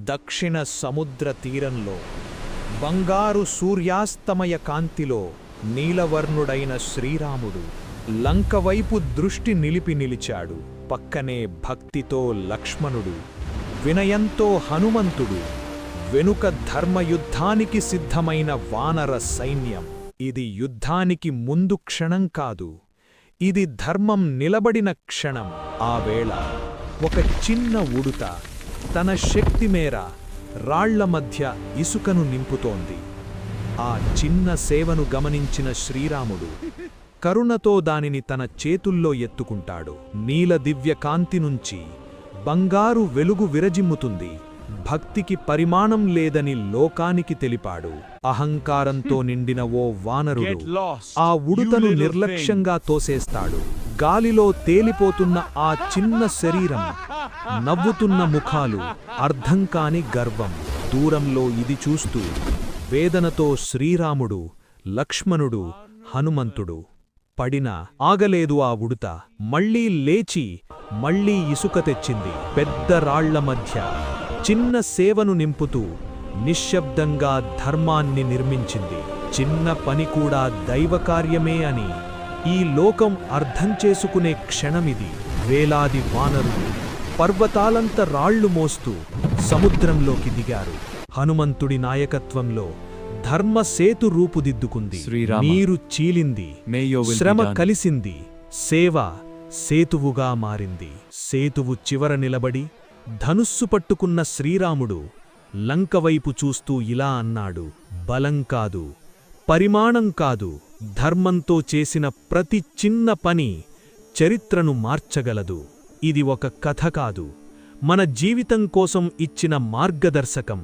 దక్షిణ సముద్ర తీరంలో బంగారు సూర్యాస్తమయ కాంతిలో నీలవర్ణుడైన శ్రీరాముడు లంకవైపు దృష్టి నిలిపి నిలిచాడు. పక్కనే భక్తితో లక్ష్మణుడు, వినయంతో హనుమంతుడు, వెనుక ధర్మయుద్ధానికి సిద్ధమైన వానర సైన్యం. ఇది యుద్ధానికి ముందు క్షణం కాదు, ఇది ధర్మం నిలబడిన క్షణం. ఆ వేళ ఒక చిన్న ఉడుత తన శక్తి మేర రాళ్ల మధ్య ఇసుకను నింపుతోంది. ఆ చిన్న సేవను గమనించిన శ్రీరాముడు కరుణతో దానిని తన చేతుల్లో ఎత్తుకుంటాడు. నీల దివ్య కాంతి నుంచి బంగారు వెలుగు విరజిమ్ముతుంది. భక్తికి పరిమాణం లేదని లోకానికి తెలిపాడు. అహంకారంతో నిండిన ఓ వానరుడు ఆ ఉడుతను నిర్లక్ష్యంగా తోసేస్తాడు. గాలిలో తేలిపోతున్న ఆ చిన్న శరీరం, నవ్వుతున్న ముఖాలు, అర్థంకాని గర్వం. దూరంలో ఇది చూస్తూ వేదనతో శ్రీరాముడు, లక్ష్మణుడు, హనుమంతుడు పడినా ఆగలేదు. ఆ ఉడుత మళ్లీ లేచి మళ్లీ ఇసుక తెచ్చింది. పెద్ద రాళ్ల మధ్య చిన్న సేవను నింపుతూ నిశ్శబ్దంగా ధర్మాన్ని నిర్మించింది. చిన్న పని కూడా దైవకార్యమే అని ఈ లోకం అర్థం చేసుకునే క్షణమిది. వేలాది వానరులు పర్వతాలంత రాళ్లు మోస్తూ సముద్రంలోకి దిగారు. హనుమంతుడి నాయకత్వంలో ధర్మసేతు రూపుదిద్దుకుంది. నీరు చీలింది, శ్రమ కలిసింది, సేవ సేతువుగా మారింది. సేతువు చివర నిలబడి ధనుస్సు పట్టుకున్న శ్రీరాముడు లంకవైపు చూస్తూ ఇలా అన్నాడు: బలం కాదు, పరిమాణం కాదు, ధర్మంతో చేసిన ప్రతి చిన్న పని చరిత్రను మార్చగలదు. ఇది ఒక కథ కాదు, మన జీవితం కోసం ఇచ్చిన మార్గదర్శకం.